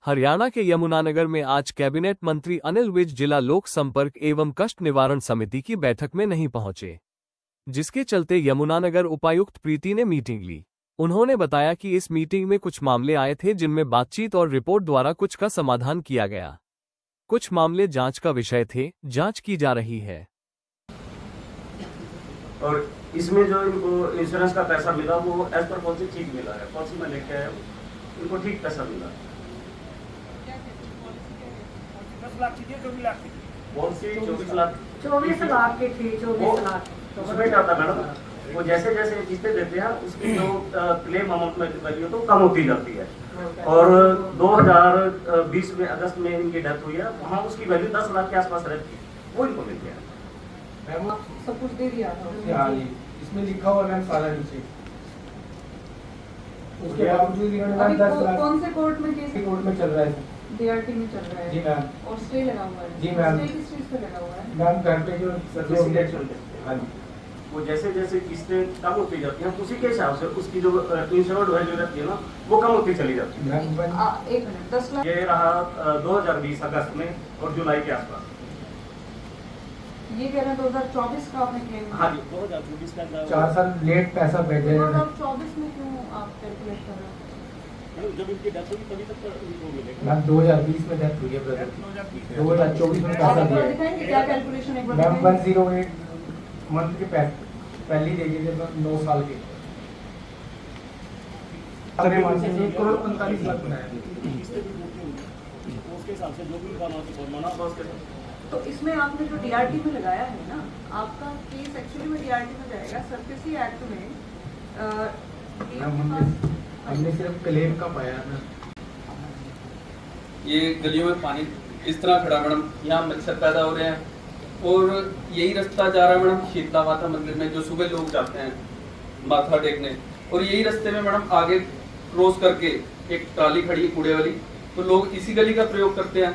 हरियाणा के यमुनानगर में आज कैबिनेट मंत्री अनिल विज जिला लोक संपर्क एवं कष्ट निवारण समिति की बैठक में नहीं पहुंचे, जिसके चलते यमुनानगर उपायुक्त प्रीति ने मीटिंग ली। उन्होंने बताया कि इस मीटिंग में कुछ मामले आए थे जिनमें बातचीत और रिपोर्ट द्वारा कुछ का समाधान किया गया। कुछ मामले जांच का विषय थे, जांच की जा रही है। और इसमें जो इनको इंश्योरेंस का पैसा मिला वो एज पर पॉलिसी ठीक मिला है, पॉलिसी में लेके आया इनको ठीक पैसा मिला। 10 लाख की थी, 24 लाख की पॉलिसी 24 लाख 24 लाख की थी। 24 लाख उसमें क्या था मैडम, वो जैसे जैसे किस्तें देते हैं उसकी जो क्लेम अमाउंट में वैल्यू तो कम होती जाती है। और 2020 में अगस्त में इनकी डेथ हुई है, वहाँ उसकी वैल्यू 10 लाख के आसपास रहती है, वो इनको मिल गया। सब कुछ दे दिया था। हाँ जी, इसमें लिखा हुआ मैम सारा नीचे। उसके बावजूद इन्होंने 10 लाख कौन से कोर्ट में केस? कोर्ट में चल रहा है, डीआरटी में चल रहा है। जी मैम। और स्टे लगा हुआ है। जी मैम। स्टे किस चीज पे लगा हुआ है? मैम घर पे जो हाँ जी, वो जैसे जैसे किस्तें कम होती जाती हैं उसी के हिसाब से उसकी जो इंश्योर्ड वैल्यू रहती है ना वो कम होती चली जाती है। एक मिनट, 10 लाख ये रहा 2020 अगस्त में और जुलाई के आसपास। ये कह रहे हैं 2024 का आपने क्लेम। हाँ जी, 2024 का 4 साल लेट पैसा भेजे। 2024 में क्यों आप कैलकुलेट कर रहे हो? जब इनकी डेथ होगी तभी तक इनको मिलेगा। मैम 2020 में डेथ हुई है ब्रदर, 2024 में पैसा आप दिया दिखाएंगे क्या कैलकुलेशन एक बार? मैम 108 मंथ के पैसे पहले दे दिए थे 9 साल के। 1,45 लाख बनाया। उसके हिसाब से जो भी मना होगा उसके तो इसमें आपने जो डीआरटी में लगाया है ना, आपका केस एक्चुअली में डीआरटी में जाएगा। सरफेसी एक्ट में हमने सिर्फ क्लेम का पाया ना। ये गलियों में पानी इस तरह खड़ा मैडम, यहाँ मच्छर पैदा हो रहे हैं और यही रास्ता जा रहा है मैडम शीतला माता मंदिर में, जो सुबह लोग जाते हैं माथा टेकने। और यही रास्ते में मैडम आगे क्रॉस करके एक ट्राली खड़ी है कूड़े वाली, तो लोग इसी गली का प्रयोग करते हैं।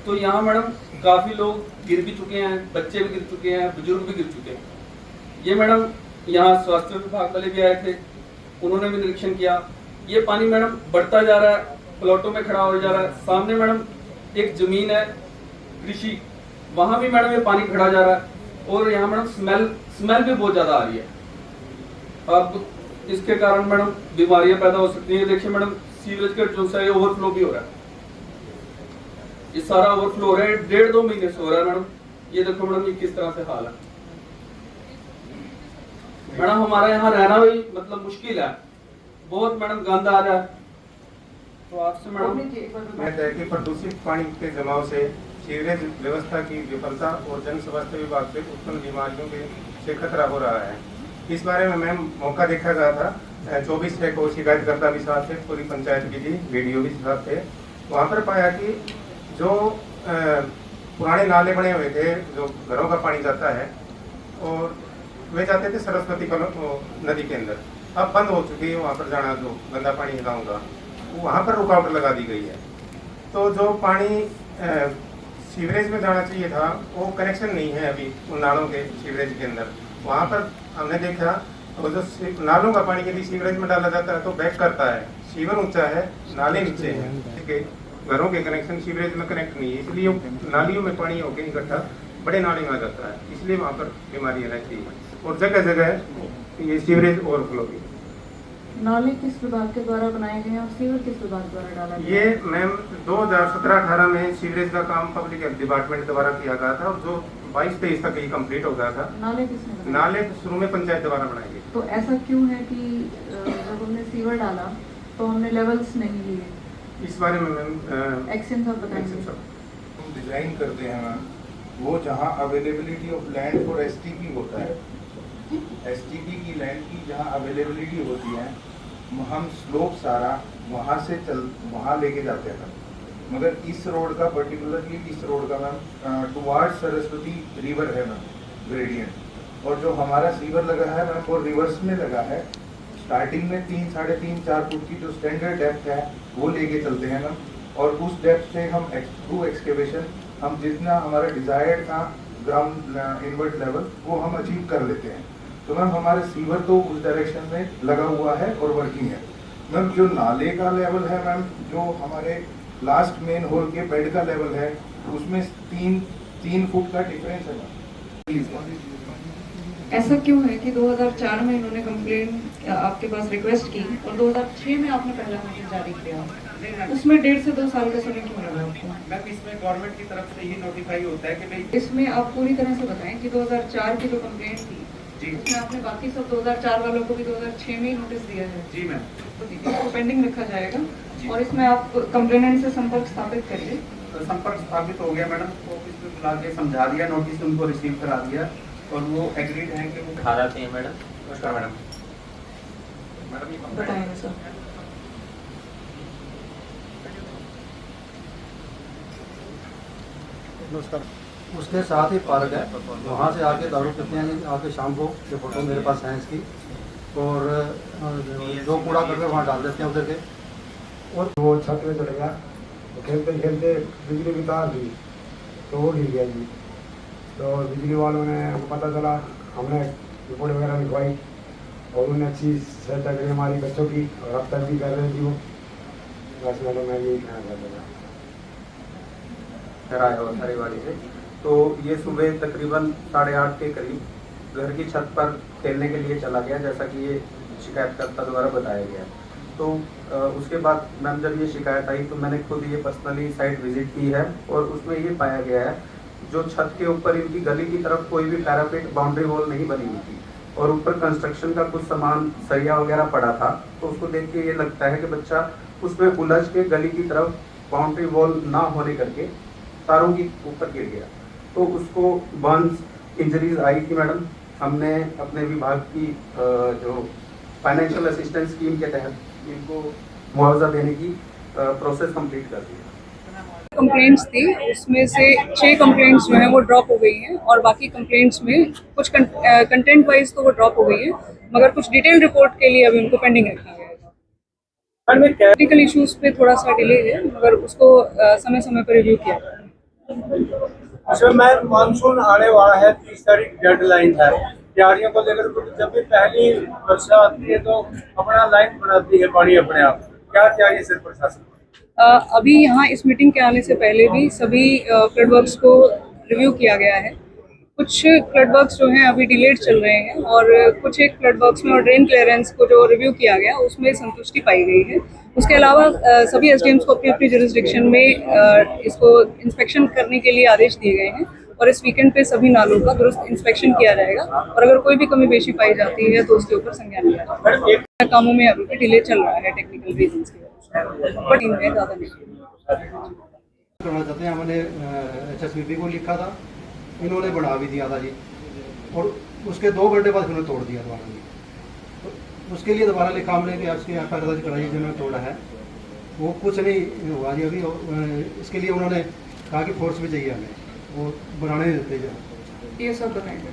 तो यहाँ मैडम काफ़ी लोग गिर भी चुके हैं, बच्चे भी गिर चुके हैं, बुजुर्ग भी गिर चुके हैं। ये मैडम यहाँ स्वास्थ्य विभाग वाले भी आए थे, उन्होंने भी निरीक्षण किया। ये पानी मैडम बढ़ता जा रहा है, प्लॉटों में खड़ा हो जा रहा है। सामने मैडम एक जमीन है कृषि, वहाँ भी मैडम ये पानी खड़ा जा रहा है और यहाँ मैडम स्मेल भी बहुत ज़्यादा आ रही है। अब इसके कारण मैडम बीमारियाँ पैदा हो सकती हैं। देखिए मैडम सीवरेज का जो है ओवरफ्लो भी हो रहा है, ये सारा ओवरफ्लो हो रहा है, 1.5-2 महीने से हो रहा है मैडम। ये देखो मैडम ये किस तरह से हाल है मैडम। हमारा यहाँ रहना भी मतलब मुश्किल है, बहुत मैडम गंद आ रहा है। तो आपसे मैडम है कि प्रदूषित पानी के जमाव से सीवरेज व्यवस्था की विफलता और जन स्वास्थ्य विभाग से उत्पन्न बीमारियों से खतरा हो रहा है। इस बारे में मैम मौका देखा गया था, 24 को शिकायतकर्ता भी साथ थे, पूरी पंचायत की थी, वीडियो भी साथ थे। वहाँ पर पाया कि जो पुराने नाले बने हुए थे, जो घरों का पानी जाता है और वे जाते थे सरस्वती नदी के अंदर, अब बंद हो चुकी है वहाँ पर जाना, जो गंदा पानी गाँव का, वहाँ पर रुकावट लगा दी गई है। तो जो पानी सीवरेज में जाना चाहिए था वो कनेक्शन नहीं है अभी उन नालों के सीवरेज के अंदर। वहाँ पर हमने देखा तो जो नालों का पानी यदि सीवरेज में डाला जाता है तो बैक करता है, सीवर ऊंचा है, नाले नीचे हैं, घरों के कनेक्शन सीवरेज में कनेक्ट नहीं है, इसलिए नालियों में पानी होकर इकट्ठा बड़े नाले में आ जाता है, इसलिए वहाँ पर बीमारियाँ रहती हैं और जगह जगह ये सीवरेज ओवरफ्लो की। नाले किस विभाग के द्वारा बनाए गए हैं और सीवर किस विभाग द्वारा डाला गया? ये मैम 2017-18 में सीवरेज का काम पब्लिक हेल्थ डिपार्टमेंट द्वारा किया गया था और जो 22-23 तक ये कंप्लीट हो गया था। नाले किसने बनाए? नाले शुरू में पंचायत द्वारा बनाए गए। तो ऐसा क्यों है कि जब हमने सीवर डाला तो हमने लेवल्स नहीं लिए? इस बारे में मैम एक्शन सब बताएंगे। हम डिजाइन करते हैं मैम, वो जहाँ availability of land for STP होता है, एसटीपी की लैंड की जहाँ अवेलेबिलिटी होती है, हम स्लोप सारा वहाँ लेके जाते हैं। मगर इस रोड का पर्टिकुलरली इस रोड का मैम टुवार्ड्स सरस्वती रिवर है मैम ग्रेडियंट, और जो हमारा सीवर लगा है मैम वो रिवर्स में लगा है। स्टार्टिंग में 3, 3.5, 4 फुट की जो स्टैंडर्ड डेप्थ है वो लेके चलते हैं मैम, और उस डेप्थ से हम थ्रू एक्सकेवेशन हम जितना हमारा डिजायर्ड था ग्राउंड इनवर्ट लेवल वो हम अचीव कर लेते हैं। तो मैम हमारे सीवर तो उस डायरेक्शन में लगा हुआ है और वर्किंग है। मैम जो नाले का लेवल है मैम, जो हमारे लास्ट मेन हॉल के बेड का लेवल है उसमें 3 फुट का डिफरेंस है मैम। ऐसा क्यों है कि 2004 में इन्होंने कंप्लेन आपके पास रिक्वेस्ट की और 2006 में आपने पहला नोटिस जारी किया, उसमें 1.5 से 2 साल का समय क्यों लगा आपको? मैम इसमें गवर्नमेंट की तरफ से ये नोटिफाई होता है कि भाई इसमें आप पूरी तरह से बताएं कि 2004 की जो कंप्लेंट थी जी उसमें आपने बाकी सब 2004 वालों को भी 2006 में ही नोटिस दिया है, जी मैम। तो इसको पेंडिंग रखा जाएगा और इसमें आप कंप्लेनेंट से संपर्क स्थापित करिए। तो संपर्क स्थापित हो गया मैडम, ऑफिस में बुला के समझा दिया, नोटिस उनको रिसीव करा दिया और वो एग्रीड हैं कि वो खा रहे हैं मैडम। नमस्कार मैडम। मैडम ये बताएंगे सर। नमस्कार। उसके साथ ही पार्क है, वहाँ से आके दारू पीते हैं आके शाम को, ये फोटो मेरे पास है इसकी, और जो कूड़ा करके वहाँ डाल देते हैं उधर के। और वो छत में चढ़ गया, तो खेलते खेलते बिजली की तार दी तो वो गिर गया जी। तो बिजली वालों ने पता चला, हमने रिपोर्ट वगैरह लिखवाई और उन्होंने अच्छी सहायता करी हमारी बच्चों की, और अब तक भी कर रहे थी वो। बस मैडम मैं यही कहना चाहता था। आया हुआ सारीवाड़ी से, तो ये सुबह तकरीबन 8:30 के करीब घर की छत पर खेलने के लिए चला गया, जैसा कि ये शिकायतकर्ता द्वारा बताया गया। तो उसके बाद मैम जब ये शिकायत आई तो मैंने खुद ये पर्सनली साइट विजिट की है और उसमें ये पाया गया है जो छत के ऊपर इनकी गली की तरफ कोई भी पैरापेट बाउंड्री वॉल नहीं बनी हुई थी और ऊपर कंस्ट्रक्शन का कुछ सामान सरिया वगैरह पड़ा था। तो उसको देख के ये लगता है कि बच्चा उसमें उलझ के गली की तरफ बाउंड्री वॉल ना होने करके तारों की ऊपर गिर गया। तो उसको बर्न्स इंजरीज आई थी मैडम। हमने अपने विभाग की जो फाइनेंशियल असिस्टेंस स्कीम के तहत इनको मुआवजा देने की प्रोसेस कंप्लीट कर दी। कंप्लेंट्स थी, उसमें से 6 कंप्लेंट्स जो हैं वो ड्रॉप हो गई हैं और बाकी कंप्लेंट्स में कुछ कंटेंट वाइज तो वो ड्रॉप हो गई है, मगर कुछ डिटेल रिपोर्ट के लिए अभी उनको पेंडिंग रखा गया है। टेक्निकल इश्यूज पे थोड़ा सा डिले है, मगर उसको समय समय पर रिव्यू किया जाएगा। अच्छा मैम, मानसून आने वाला है, 30 तारीख डेडलाइन है तैयारियों को लेकर। जब भी पहली वर्षा आती है तो अपना लाइन बनाती है पानी अपने आप, क्या तैयारी सिर्फ प्रशासन? अभी यहाँ इस मीटिंग के आने से पहले भी सभी फ्लड वर्क्स को रिव्यू किया गया है। कुछ फ्लड वर्क्स जो हैं अभी डिलेड चल रहे हैं और कुछ एक फ्लड वर्क्स में और ड्रेन क्लियरेंस को जो रिव्यू किया गया उसमें संतुष्टि पाई गई है। उसके अलावा सभी एसडीएम्स को अपनी अपनी जुरिस्डिक्शन में इसको इंस्पेक्शन करने के लिए आदेश दिए गए हैं और इस वीकेंड पे सभी नालों का दुरुस्त इंस्पेक्शन किया जाएगा और अगर कोई भी कमी पेशी पाई जाती है तो उसके ऊपर संज्ञान लिया जाएगा। कामों में अभी भी डिले चल रहा है टेक्निकल रीजंस की वजह से, बट इनमें ज़्यादा नहीं करना चाहते हैं। हमने HSBB को लिखा था, इन्होंने बढ़ा भी दिया था जी, और उसके 2 घंटे बाद उन्होंने तोड़ दिया दोबारा जी। तो उसके लिए दोबारा लिखा हमने कि आपकी FIR दर्ज कराई जिन्होंने तोड़ा है, वो कुछ नहीं हुआ जी अभी। इसके लिए उन्होंने कहा कि फोर्स भी चाहिए हमें, वो बनाने नहीं देते जो ये सब बनाएंगे।